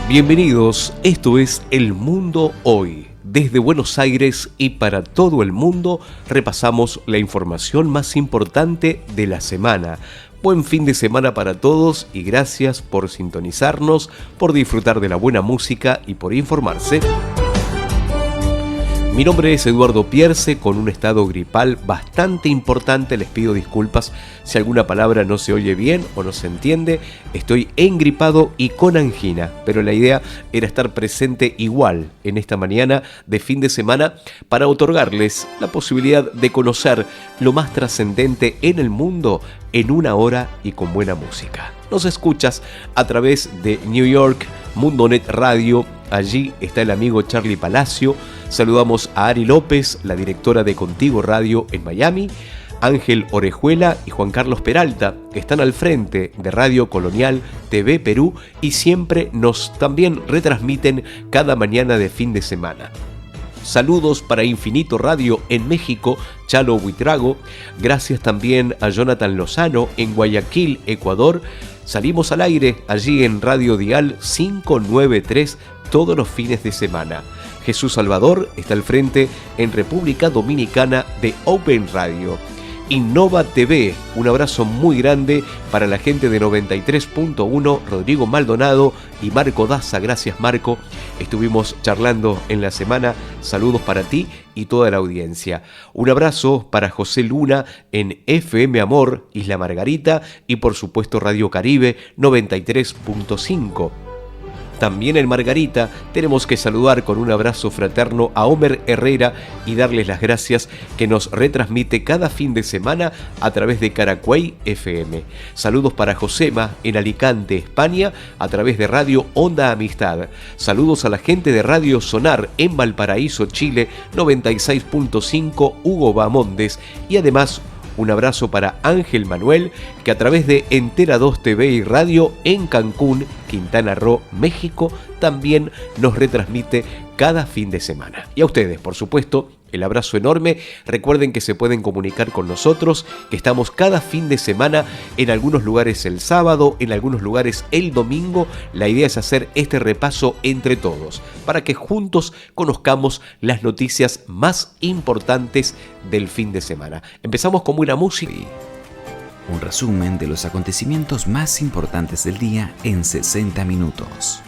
Bienvenidos, esto es El Mundo Hoy. Desde Buenos Aires y para todo el mundo repasamos la información más importante de la semana. Buen fin de semana para todos y gracias por sintonizarnos, por disfrutar de la buena música y por informarse. Mi nombre es Eduardo Pierce, con un estado gripal bastante importante. Les pido disculpas si alguna palabra no se oye bien o no se entiende. Estoy engripado y con angina, pero la idea era estar presente igual en esta mañana de fin de semana para otorgarles la posibilidad de conocer lo más trascendente en el mundo en una hora y con buena música. Nos escuchas a través de New York, Mundonet Radio. Allí está el amigo Charlie Palacio. Saludamos a Ari López, la directora de Contigo Radio en Miami, Ángel Orejuela y Juan Carlos Peralta, que están al frente de Radio Colonial TV Perú y siempre nos también retransmiten cada mañana de fin de semana. Saludos para Infinito Radio en México, Chalo Huitrago. Gracias también a Jonathan Lozano en Guayaquil, Ecuador. Salimos al aire allí en Radio Dial 593 todos los fines de semana. Jesús Salvador está al frente en República Dominicana de Open Radio. Innova TV, un abrazo muy grande para la gente de 93.1, Rodrigo Maldonado y Marco Daza. Gracias, Marco. Estuvimos charlando en la semana. Saludos para ti y toda la audiencia. Un abrazo para José Luna en FM Amor, Isla Margarita y por supuesto Radio Caribe 93.5. También en Margarita tenemos que saludar con un abrazo fraterno a Homer Herrera y darles las gracias que nos retransmite cada fin de semana a través de Caracuey FM. Saludos para Josema en Alicante, España, a través de Radio Onda Amistad. Saludos a la gente de Radio Sonar en Valparaíso, Chile, 96.5, Hugo Bamondes. Y además un abrazo para Ángel Manuel, que a través de Entera 2 TV y Radio en Cancún, Quintana Roo, México, también nos retransmite cada fin de semana. Y a ustedes, por supuesto, el abrazo enorme. Recuerden que se pueden comunicar con nosotros, que estamos cada fin de semana, en algunos lugares el sábado, en algunos lugares el domingo. La idea es hacer este repaso entre todos, para que juntos conozcamos las noticias más importantes del fin de semana. Empezamos con buena música. Un resumen de los acontecimientos más importantes del día en 60 minutos.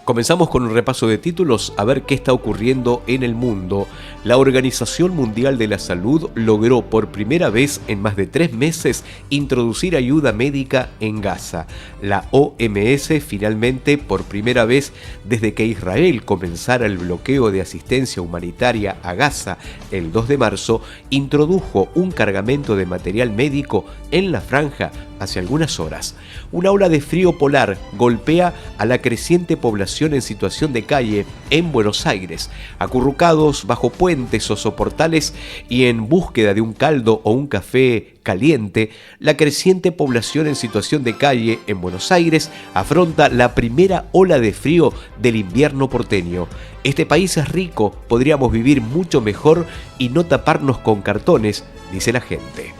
Comenzamos con un repaso de títulos a ver qué está ocurriendo en el mundo. La Organización Mundial de la Salud logró por primera vez en más de 3 meses introducir ayuda médica en Gaza. La OMS finalmente, por primera vez desde que Israel comenzara el bloqueo de asistencia humanitaria a Gaza el 2 de marzo, introdujo un cargamento de material médico en la franja hace algunas horas. Una ola de frío polar golpea a la creciente población en situación de calle en Buenos Aires, acurrucados bajo puentes o soportales y en búsqueda de un caldo o un café caliente. La creciente población en situación de calle en Buenos Aires afronta la primera ola de frío del invierno porteño. Este país es rico, podríamos vivir mucho mejor y no taparnos con cartones, dice la gente.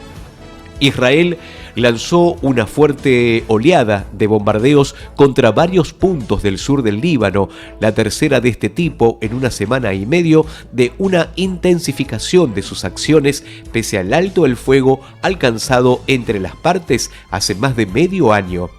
Israel lanzó una fuerte oleada de bombardeos contra varios puntos del sur del Líbano, la tercera de este tipo en una semana y medio de una intensificación de sus acciones pese al alto el fuego alcanzado entre las partes hace más de medio año.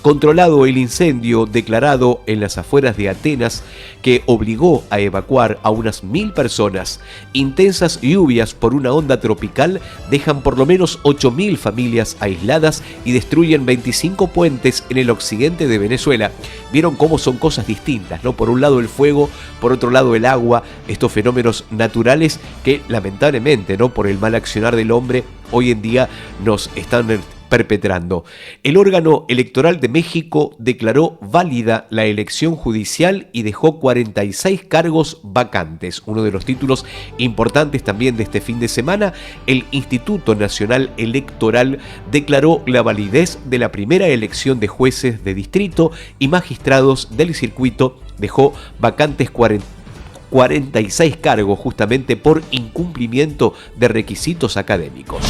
Controlado el incendio declarado en las afueras de Atenas, que obligó a evacuar a unas 1.000 personas. Intensas lluvias por una onda tropical dejan por lo menos 8.000 familias aisladas y destruyen 25 puentes en el occidente de Venezuela. Vieron cómo son cosas distintas, ¿no? Por un lado el fuego, por otro lado el agua, estos fenómenos naturales que lamentablemente, ¿no?, por el mal accionar del hombre, hoy en día nos están perpetrando. El órgano electoral de México declaró válida la elección judicial y dejó 46 cargos vacantes. Uno de los títulos importantes también de este fin de semana, el Instituto Nacional Electoral declaró la validez de la primera elección de jueces de distrito y magistrados del circuito, dejó vacantes 46 cargos justamente por incumplimiento de requisitos académicos.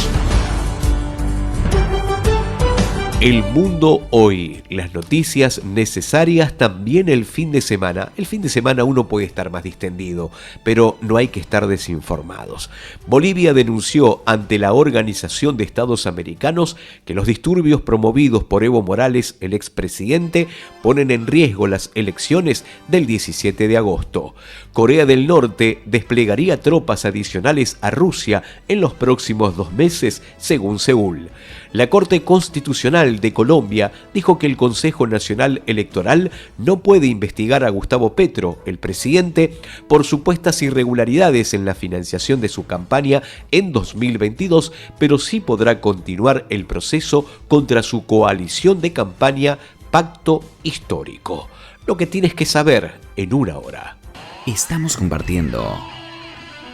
El mundo hoy, las noticias necesarias también el fin de semana. El fin de semana uno puede estar más distendido, pero no hay que estar desinformados. Bolivia denunció ante la Organización de Estados Americanos que los disturbios promovidos por Evo Morales, el expresidente, ponen en riesgo las elecciones del 17 de agosto. Corea del Norte desplegaría tropas adicionales a Rusia en los próximos 2 meses, según Seúl. La Corte Constitucional de Colombia dijo que el Consejo Nacional Electoral no puede investigar a Gustavo Petro, el presidente, por supuestas irregularidades en la financiación de su campaña en 2022, pero sí podrá continuar el proceso contra su coalición de campaña Pacto Histórico. Lo que tienes que saber en una hora. Estamos compartiendo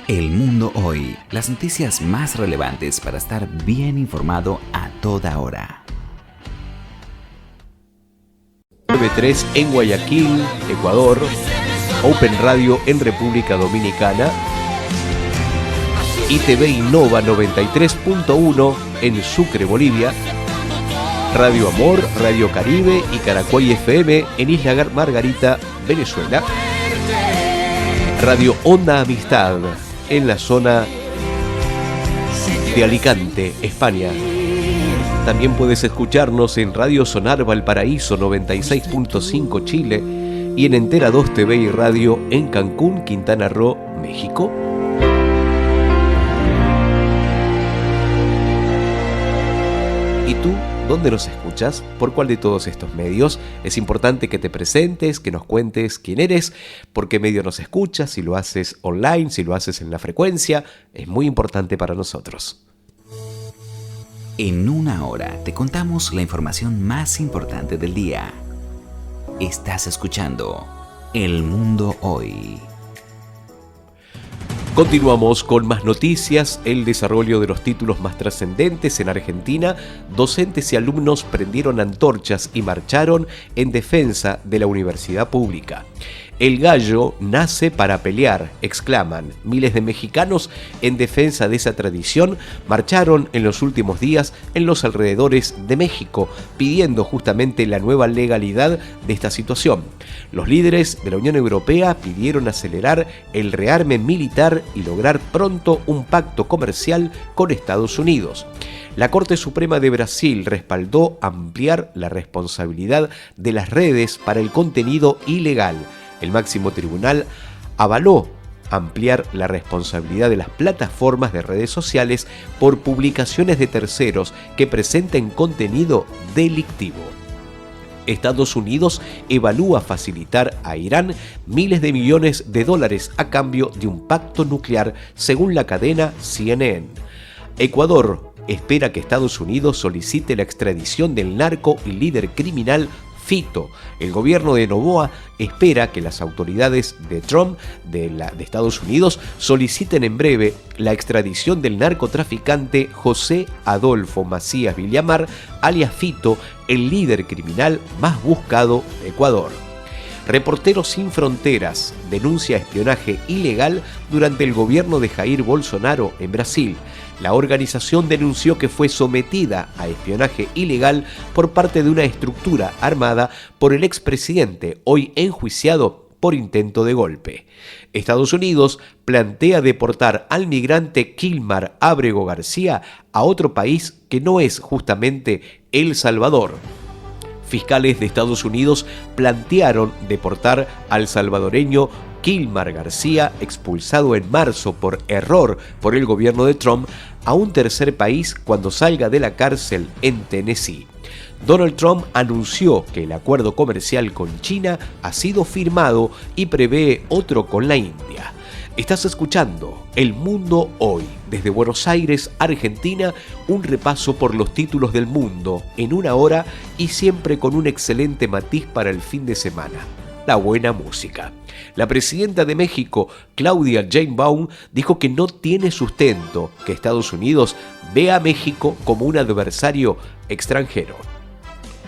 El Mundo Hoy, las noticias más relevantes para estar bien informado a toda hora. 93 en Guayaquil, Ecuador, Open Radio en República Dominicana, ITV Innova 93.1 en Sucre, Bolivia, Radio Amor, Radio Caribe y Caracuay FM en Isla Margarita, Venezuela, Radio Onda Amistad en la zona de Alicante, España. También puedes escucharnos en Radio Sonar Valparaíso 96.5 Chile y en Entera 2 TV y Radio en Cancún, Quintana Roo, México. ¿Y tú? ¿Dónde nos escuchas? ¿Por cuál de todos estos medios? Es importante que te presentes, que nos cuentes quién eres, por qué medio nos escuchas, si lo haces online, si lo haces en la frecuencia. Es muy importante para nosotros. En una hora te contamos la información más importante del día. Estás escuchando El Mundo Hoy. Continuamos con más noticias. El desarrollo de los títulos más trascendentes en Argentina. Docentes y alumnos prendieron antorchas y marcharon en defensa de la universidad pública. El gallo nace para pelear, exclaman. Miles de mexicanos en defensa de esa tradición marcharon en los últimos días en los alrededores de México, pidiendo justamente la nueva legalidad de esta situación. Los líderes de la Unión Europea pidieron acelerar el rearme militar y lograr pronto un pacto comercial con Estados Unidos. La Corte Suprema de Brasil respaldó ampliar la responsabilidad de las redes para el contenido ilegal. El máximo tribunal avaló ampliar la responsabilidad de las plataformas de redes sociales por publicaciones de terceros que presenten contenido delictivo. Estados Unidos evalúa facilitar a Irán miles de millones de dólares a cambio de un pacto nuclear, según la cadena CNN. Ecuador espera que Estados Unidos solicite la extradición del narco y líder criminal Fito. El gobierno de Noboa espera que las autoridades de Trump de Estados Unidos soliciten en breve la extradición del narcotraficante José Adolfo Macías Villamar, alias Fito, el líder criminal más buscado de Ecuador. Reporteros Sin Fronteras denuncia espionaje ilegal durante el gobierno de Jair Bolsonaro en Brasil. La organización denunció que fue sometida a espionaje ilegal por parte de una estructura armada por el expresidente, hoy enjuiciado por intento de golpe. Estados Unidos plantea deportar al migrante Kilmar Ábrego García a otro país que no es justamente El Salvador. Fiscales de Estados Unidos plantearon deportar al salvadoreño Kilmar García, expulsado en marzo por error por el gobierno de Trump, a un tercer país cuando salga de la cárcel en Tennessee. Donald Trump anunció que el acuerdo comercial con China ha sido firmado y prevé otro con la India. Estás escuchando El Mundo Hoy, desde Buenos Aires, Argentina, un repaso por los títulos del mundo en una hora y siempre con un excelente matiz para el fin de semana: la buena música. La presidenta de México, Claudia Sheinbaum, dijo que no tiene sustento que Estados Unidos vea a México como un adversario extranjero.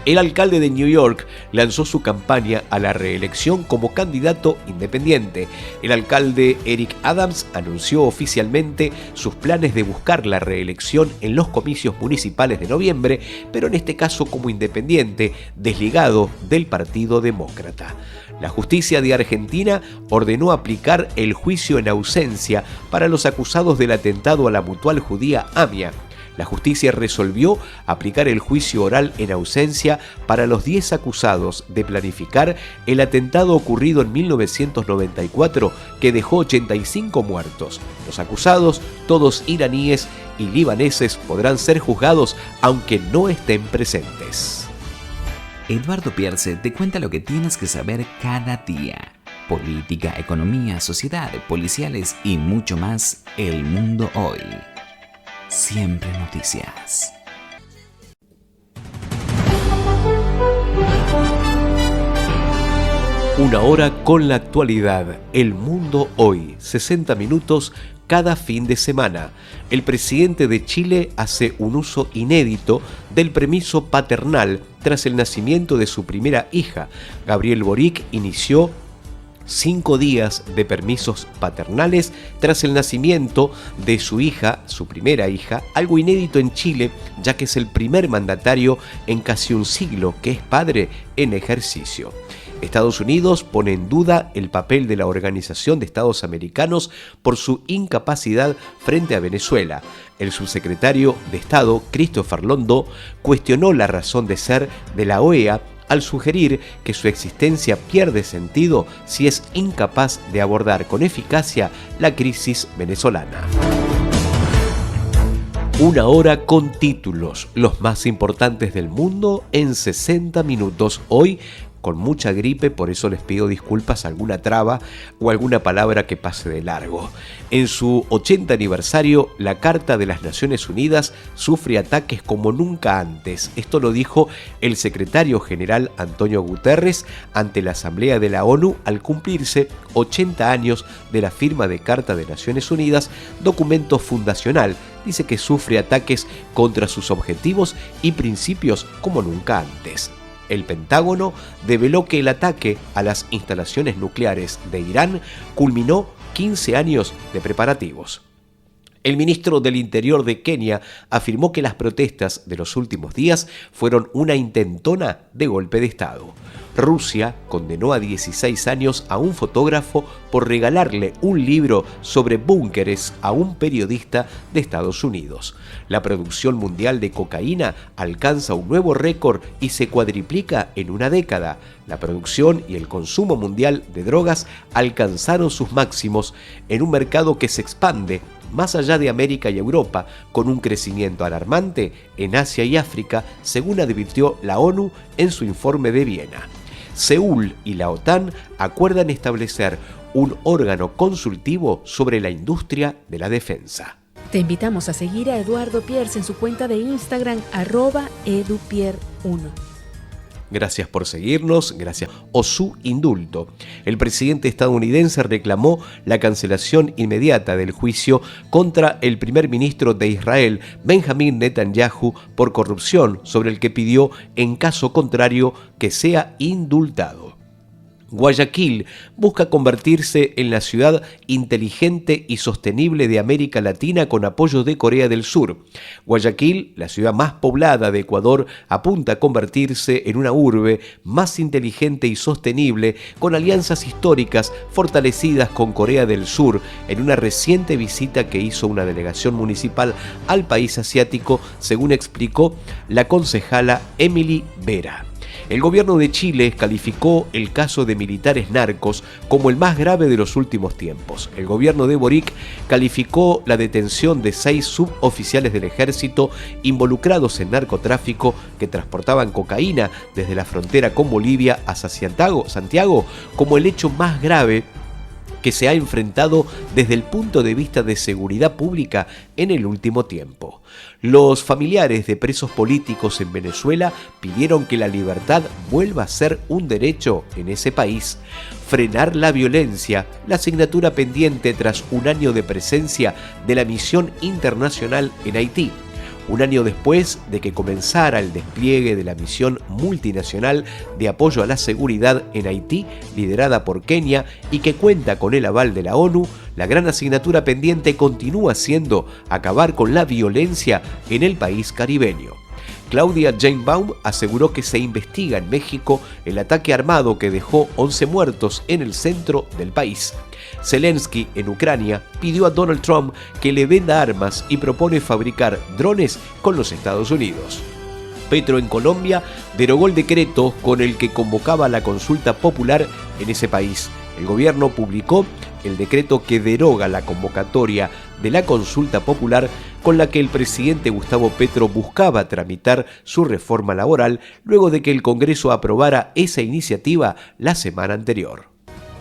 El alcalde de New York lanzó su campaña a la reelección como candidato independiente. El alcalde Eric Adams anunció oficialmente sus planes de buscar la reelección en los comicios municipales de noviembre, pero en este caso como independiente, desligado del Partido Demócrata. La justicia de Argentina ordenó aplicar el juicio en ausencia para los acusados del atentado a la mutual judía AMIA. La justicia resolvió aplicar el juicio oral en ausencia para los 10 acusados de planificar el atentado ocurrido en 1994 que dejó 85 muertos. Los acusados, todos iraníes y libaneses, podrán ser juzgados aunque no estén presentes. Eduardo Pierce te cuenta lo que tienes que saber cada día. Política, economía, sociedad, policiales y mucho más. El mundo hoy. Siempre noticias. Una hora con la actualidad. El mundo hoy. 60 minutos cada fin de semana. El presidente de Chile hace un uso inédito del permiso paternal tras el nacimiento de su primera hija. Gabriel Boric inició 5 días de permisos paternales tras el nacimiento de su hija, su primera hija, algo inédito en Chile, ya que es el primer mandatario en casi un siglo que es padre en ejercicio. Estados Unidos pone en duda el papel de la Organización de Estados Americanos por su incapacidad frente a Venezuela. El subsecretario de Estado, Christopher Londo, cuestionó la razón de ser de la OEA al sugerir que su existencia pierde sentido si es incapaz de abordar con eficacia la crisis venezolana. Una hora con títulos, los más importantes del mundo en 60 minutos. Hoy con mucha gripe, por eso les pido disculpas alguna traba o alguna palabra que pase de largo. En su 80 aniversario, la Carta de las Naciones Unidas sufre ataques como nunca antes. Esto lo dijo el secretario general Antonio Guterres ante la Asamblea de la ONU al cumplirse 80 años de la firma de Carta de Naciones Unidas, documento fundacional. Dice que sufre ataques contra sus objetivos y principios como nunca antes. El Pentágono develó que el ataque a las instalaciones nucleares de Irán culminó 15 años de preparativos. El ministro del Interior de Kenia afirmó que las protestas de los últimos días fueron una intentona de golpe de Estado. Rusia condenó a 16 años a un fotógrafo por regalarle un libro sobre búnkeres a un periodista de Estados Unidos. La producción mundial de cocaína alcanza un nuevo récord y se cuadriplica en una década. La producción y el consumo mundial de drogas alcanzaron sus máximos en un mercado que se expande más allá de América y Europa, con un crecimiento alarmante en Asia y África, según advirtió la ONU en su informe de Viena. Seúl y la OTAN acuerdan establecer un órgano consultivo sobre la industria de la defensa. Te invitamos a seguir a Eduardo Pierce en su cuenta de Instagram, @edupier1. Gracias por seguirnos, gracias o su indulto. El presidente estadounidense reclamó la cancelación inmediata del juicio contra el primer ministro de Israel, Benjamín Netanyahu, por corrupción, sobre el que pidió, en caso contrario, que sea indultado. Guayaquil busca convertirse en la ciudad inteligente y sostenible de América Latina con apoyo de Corea del Sur. Guayaquil, la ciudad más poblada de Ecuador, apunta a convertirse en una urbe más inteligente y sostenible con alianzas históricas fortalecidas con Corea del Sur en una reciente visita que hizo una delegación municipal al país asiático, según explicó la concejala Emily Vera. El gobierno de Chile calificó el caso de militares narcos como el más grave de los últimos tiempos. El gobierno de Boric calificó la detención de 6 suboficiales del ejército involucrados en narcotráfico que transportaban cocaína desde la frontera con Bolivia hacia Santiago como el hecho más grave que se ha enfrentado desde el punto de vista de seguridad pública en el último tiempo. Los familiares de presos políticos en Venezuela pidieron que la libertad vuelva a ser un derecho en ese país. Frenar la violencia, la asignatura pendiente tras un año de presencia de la misión internacional en Haití. Un año después de que comenzara el despliegue de la misión multinacional de apoyo a la seguridad en Haití, liderada por Kenia y que cuenta con el aval de la ONU, la gran asignatura pendiente continúa siendo acabar con la violencia en el país caribeño. Claudia Sheinbaum aseguró que se investiga en México el ataque armado que dejó 11 muertos en el centro del país. Zelensky, en Ucrania, pidió a Donald Trump que le venda armas y propone fabricar drones con los Estados Unidos. Petro, en Colombia, derogó el decreto con el que convocaba la consulta popular en ese país. El gobierno publicó el decreto que deroga la convocatoria de la consulta popular con la que el presidente Gustavo Petro buscaba tramitar su reforma laboral luego de que el Congreso aprobara esa iniciativa la semana anterior.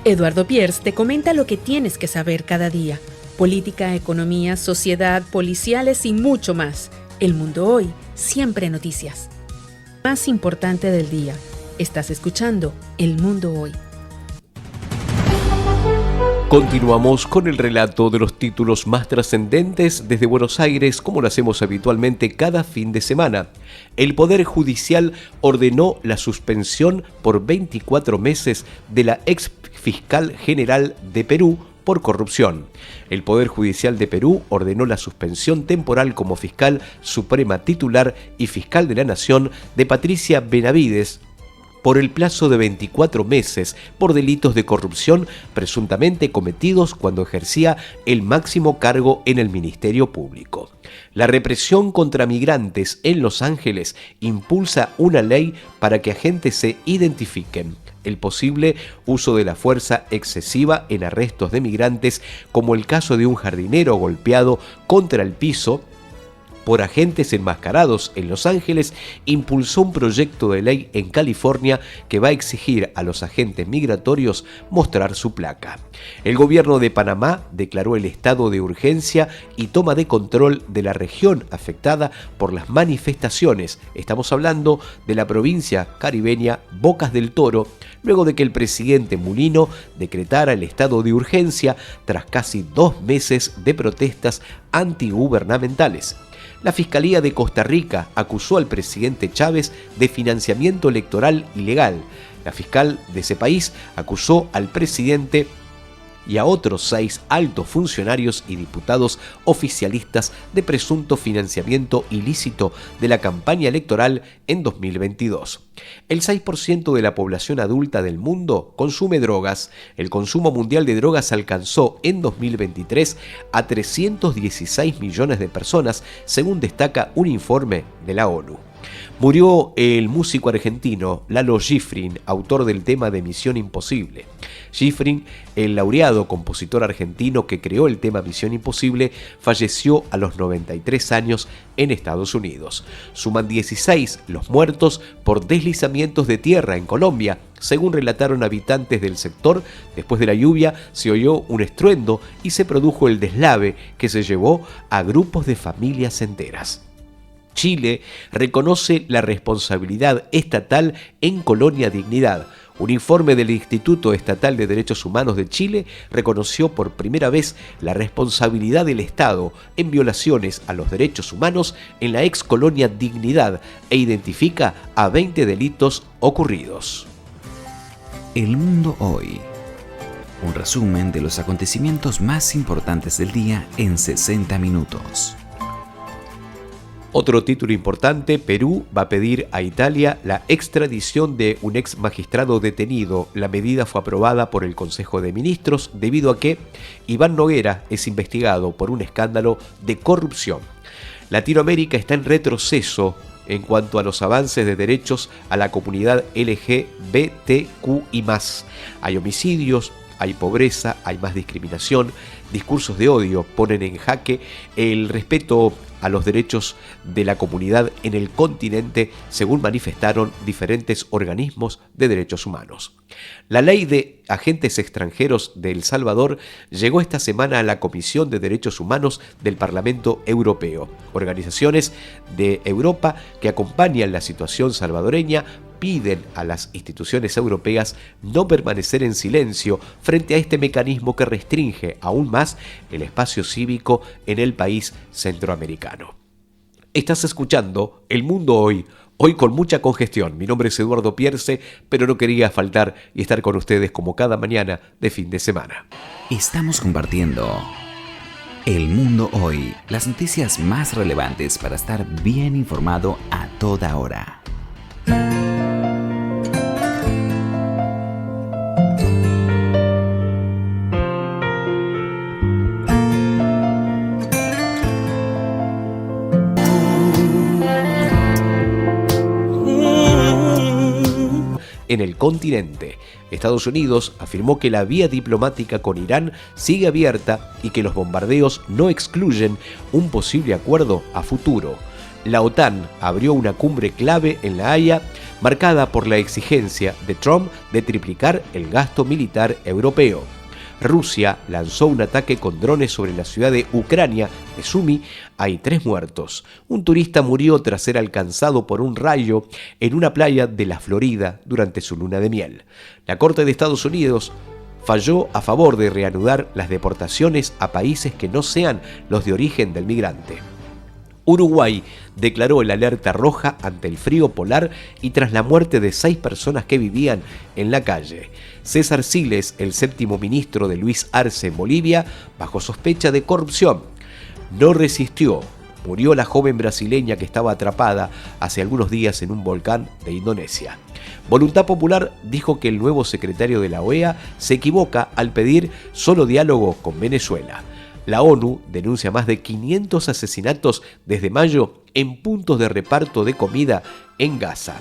Eduardo Pierce te comenta lo que tienes que saber cada día. Política, economía, sociedad, policiales y mucho más. El Mundo Hoy, siempre noticias. Más importante del día. Estás escuchando El Mundo Hoy. Continuamos con el relato de los títulos más trascendentes desde Buenos Aires, como lo hacemos habitualmente cada fin de semana. El Poder Judicial ordenó la suspensión por 24 meses de la ex fiscal general de Perú por corrupción. El Poder Judicial de Perú ordenó la suspensión temporal como fiscal suprema titular y fiscal de la Nación de Patricia Benavides por el plazo de 24 meses por delitos de corrupción presuntamente cometidos cuando ejercía el máximo cargo en el Ministerio Público. La represión contra migrantes en Los Ángeles impulsa una ley para que agentes se identifiquen. El posible uso de la fuerza excesiva en arrestos de migrantes, como el caso de un jardinero golpeado contra el piso por agentes enmascarados en Los Ángeles, impulsó un proyecto de ley en California que va a exigir a los agentes migratorios mostrar su placa. El gobierno de Panamá declaró el estado de urgencia y toma de control de la región afectada por las manifestaciones. Estamos hablando de la provincia caribeña Bocas del Toro, luego de que el presidente Mulino decretara el estado de urgencia tras casi 2 meses de protestas antigubernamentales. La Fiscalía de Costa Rica acusó al presidente Chávez de financiamiento electoral ilegal. La fiscal de ese país acusó al presidente y a otros 6 altos funcionarios y diputados oficialistas de presunto financiamiento ilícito de la campaña electoral en 2022. El 6% de la población adulta del mundo consume drogas. El consumo mundial de drogas alcanzó en 2023 a 316 millones de personas, según destaca un informe de la ONU. Murió el músico argentino Lalo Schifrin, autor del tema de Misión Imposible. Schifrin, el laureado compositor argentino que creó el tema Misión Imposible, falleció a los 93 años en Estados Unidos. Suman 16 los muertos por deslizamientos de tierra en Colombia. Según relataron habitantes del sector, después de la lluvia se oyó un estruendo y se produjo el deslave que se llevó a grupos de familias enteras. Chile reconoce la responsabilidad estatal en Colonia Dignidad. Un informe del Instituto Estatal de Derechos Humanos de Chile reconoció por primera vez la responsabilidad del Estado en violaciones a los derechos humanos en la ex Colonia Dignidad e identifica a 20 delitos ocurridos. El Mundo Hoy. Un resumen de los acontecimientos más importantes del día en 60 minutos. Otro título importante: Perú va a pedir a Italia la extradición de un ex magistrado detenido. La medida fue aprobada por el Consejo de Ministros debido a que Iván Noguera es investigado por un escándalo de corrupción. Latinoamérica está en retroceso en cuanto a los avances de derechos a la comunidad LGBTQI+. Hay homicidios, hay pobreza, hay más discriminación, discursos de odio ponen en jaque el respeto a los derechos de la comunidad en el continente, según manifestaron diferentes organismos de derechos humanos. La ley de agentes extranjeros de El Salvador llegó esta semana a la Comisión de Derechos Humanos del Parlamento Europeo. Organizaciones de Europa que acompañan la situación salvadoreña piden a las instituciones europeas no permanecer en silencio frente a este mecanismo que restringe aún más el espacio cívico en el país centroamericano. Estás escuchando El Mundo Hoy, hoy con mucha congestión. Mi nombre es Eduardo Pierce, pero no quería faltar y estar con ustedes como cada mañana de fin de semana. Estamos compartiendo El Mundo Hoy, las noticias más relevantes para estar bien informado a toda hora. En el continente, Estados Unidos afirmó que la vía diplomática con Irán sigue abierta y que los bombardeos no excluyen un posible acuerdo a futuro. La OTAN abrió una cumbre clave en La Haya, marcada por la exigencia de Trump de triplicar el gasto militar europeo. Rusia lanzó un ataque con drones sobre la ciudad de Ucrania, de Sumy. Hay 3 muertos. Un turista murió tras ser alcanzado por un rayo en una playa de la Florida durante su luna de miel. La Corte de Estados Unidos falló a favor de reanudar las deportaciones a países que no sean los de origen del migrante. Uruguay declaró el alerta roja ante el frío polar y tras la muerte de 6 personas que vivían en la calle. César Siles, el 7º ministro de Luis Arce en Bolivia, bajo sospecha de corrupción. No resistió. Murió la joven brasileña que estaba atrapada hace algunos días en un volcán de Indonesia. Voluntad Popular dijo que el nuevo secretario de la OEA se equivoca al pedir solo diálogo con Venezuela. La ONU denuncia más de 500 asesinatos desde mayo en puntos de reparto de comida en Gaza.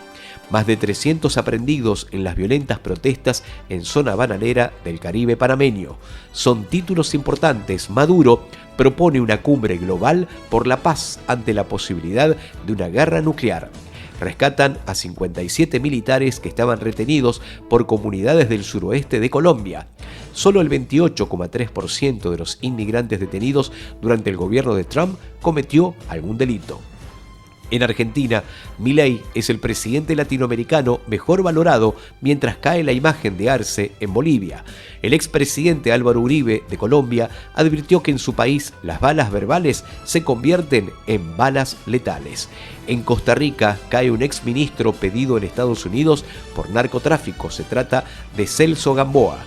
Más de 300 aprendidos en las violentas protestas en zona bananera del Caribe panameño. Son títulos importantes. Maduro propone una cumbre global por la paz ante la posibilidad de una guerra nuclear. Rescatan a 57 militares que estaban retenidos por comunidades del suroeste de Colombia. Solo el 28,3% de los inmigrantes detenidos durante el gobierno de Trump cometió algún delito. En Argentina, Milei es el presidente latinoamericano mejor valorado mientras cae la imagen de Arce en Bolivia. El expresidente Álvaro Uribe de Colombia advirtió que en su país las balas verbales se convierten en balas letales. En Costa Rica cae un exministro pedido en Estados Unidos por narcotráfico. Se trata de Celso Gamboa.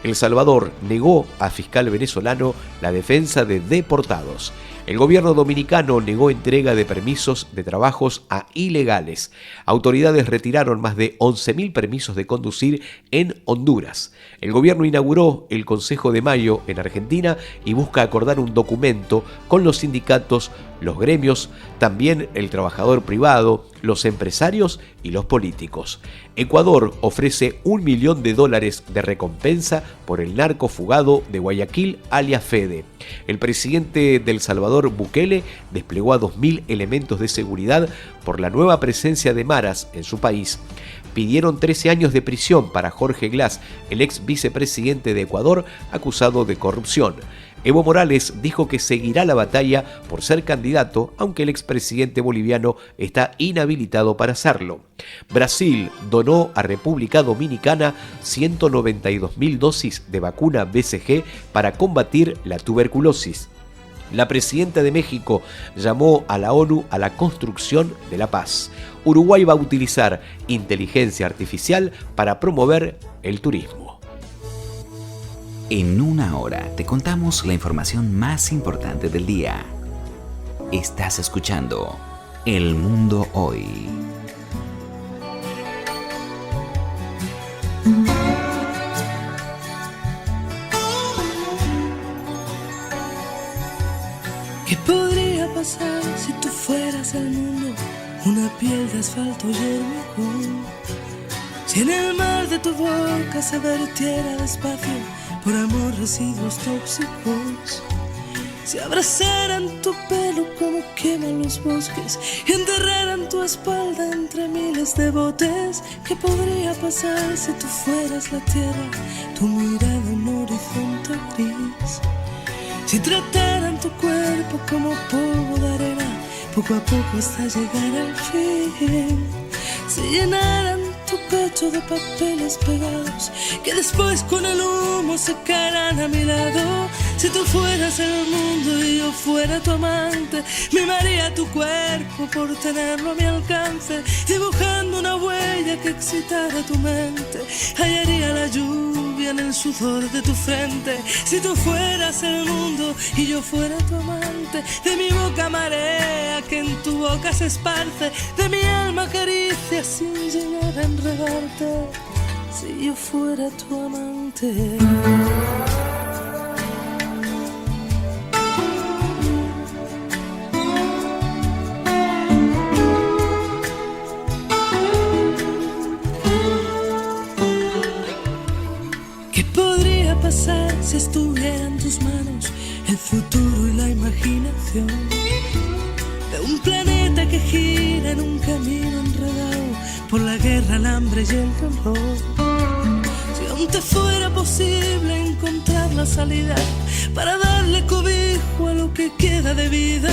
El Salvador negó a fiscal venezolano la defensa de deportados. El gobierno dominicano negó entrega de permisos de trabajos a ilegales. Autoridades retiraron más de 11.000 permisos de conducir en Honduras. El gobierno inauguró el Consejo de Mayo en Argentina y busca acordar un documento con los sindicatos, los gremios, también el trabajador privado, los empresarios y los políticos. Ecuador ofrece $1 millón de recompensa por el narco fugado de Guayaquil, alias Fede. El presidente de El Salvador, Bukele, desplegó a 2.000 elementos de seguridad por la nueva presencia de maras en su país. Pidieron 13 años de prisión para Jorge Glass, el ex vicepresidente de Ecuador, acusado de corrupción. Evo Morales dijo que seguirá la batalla por ser candidato, aunque el expresidente boliviano está inhabilitado para hacerlo. Brasil donó a República Dominicana 192.000 dosis de vacuna BCG para combatir la tuberculosis. La presidenta de México llamó a la ONU a la construcción de la paz. Uruguay va a utilizar inteligencia artificial para promover el turismo. En una hora te contamos la información más importante del día. Estás escuchando El Mundo Hoy. ¿Qué podría pasar si tú fueras al mundo una piel de asfalto y hormigón? Si en el mar de tu boca se vertiera despacio por amor residuos tóxicos, si abrazaran tu pelo como queman los bosques y enterraran tu espalda entre miles de botes. ¿Qué podría pasar si tú fueras la tierra, tu mirada un horizonte gris? Si trataran tu cuerpo como polvo de arena, poco a poco hasta llegar al fin. Si llenaran tu pecho de papeles pegados, que después con el humo secarán a mi lado. Si tú fueras el mundo y yo fuera tu amante, mimaría tu cuerpo por tenerlo a mi alcance, dibujando una huella que excitara tu mente, hallaría la lluvia en el sudor de tu frente. Si tú fueras el mundo y yo fuera tu amante, de mi boca marea que en tu boca se esparce, de mi alma caricia sin llegar a enredarte, si yo fuera tu amante. ¿Qué podría pasar si estuviera en tus manos el futuro y la imaginación de un planeta que gira en un camino enredado por la guerra, el hambre y el dolor? Si aún te fuera posible encontrar la salida para darle cobijo a lo que queda de vida,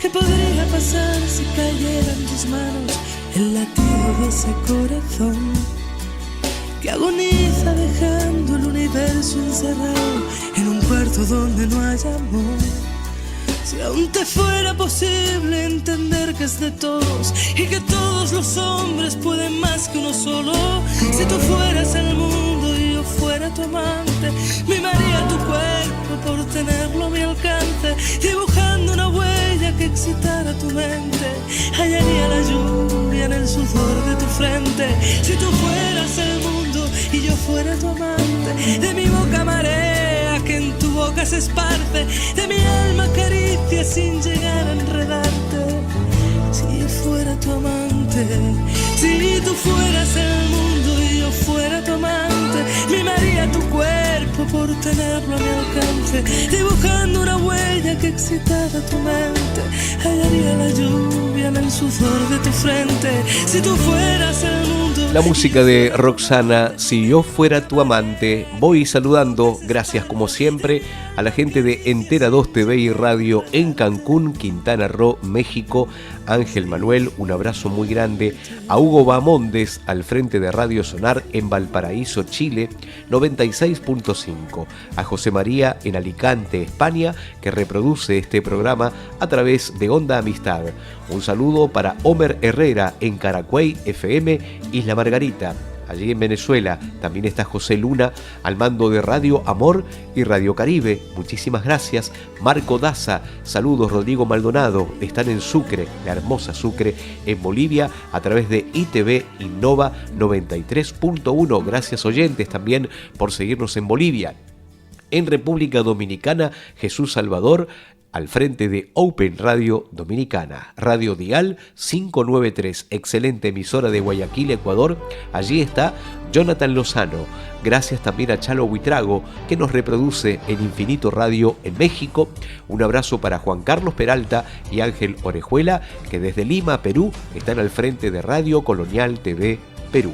¿qué podría pasar si cayera en tus manos el latido de ese corazón que agoniza dejando el universo encerrado en un cuarto donde no hay amor? Si aún te fuera posible entender que es de todos y que todos los hombres pueden más que uno solo, si tú fueras el mundo y yo fuera tu amante, mimaría tu cuerpo por tenerlo a mi alcance, dibujando una huella que excitara tu mente, hallaría la lluvia en el sudor de tu frente. Si tú fueras el mundo y yo fuera tu amante, de mi boca marea que en tu boca se esparce, de mi alma caricia sin llegar a enredarte, si yo fuera tu amante. Si tú fueras el mundo y yo fuera tu amante, mimaría tu cuerpo por tenerlo a mi alcance, dibujando una huella que excitara tu mente, hallaría la lluvia en el sudor de tu frente. Si tú fueras el mundo. La música de Roxana, Si yo fuera tu amante. Voy saludando, gracias como siempre, a la gente de Entera 2 TV y Radio en Cancún, Quintana Roo, México. Ángel Manuel, un abrazo muy grande. A Hugo Bamondes, al frente de Radio Sonar en Valparaíso, Chile, 96.5. A José María en Alicante, España, que reproduce este programa a través de Onda Amistad. Un saludo para Homer Herrera en Caracuey FM, Isla Margarita. Allí en Venezuela también está José Luna al mando de Radio Amor y Radio Caribe. Muchísimas gracias. Marco Daza, saludos. Rodrigo Maldonado, están en Sucre, la hermosa Sucre, en Bolivia, a través de ITV Innova 93.1. Gracias oyentes también por seguirnos en Bolivia. En República Dominicana, Jesús Salvador, al frente de Open Radio Dominicana, Radio Dial 593, excelente emisora de Guayaquil, Ecuador. Allí está Jonathan Lozano. Gracias también a Chalo Buitrago, que nos reproduce en Infinito Radio en México. Un abrazo para Juan Carlos Peralta y Ángel Orejuela, que desde Lima, Perú, están al frente de Radio Colonial TV Perú.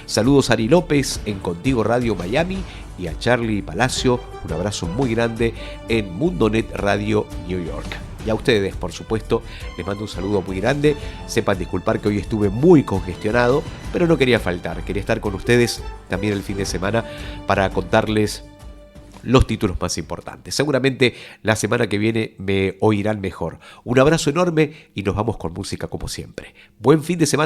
Saludos a Ari López en Contigo Radio Miami y a Charlie Palacio, un abrazo muy grande en Mundonet Radio New York. Y a ustedes, por supuesto, les mando un saludo muy grande. Sepan disculpar que hoy estuve muy congestionado, pero no quería faltar. Quería estar con ustedes también el fin de semana para contarles los títulos más importantes. Seguramente la semana que viene me oirán mejor. Un abrazo enorme y nos vamos con música como siempre. Buen fin de semana.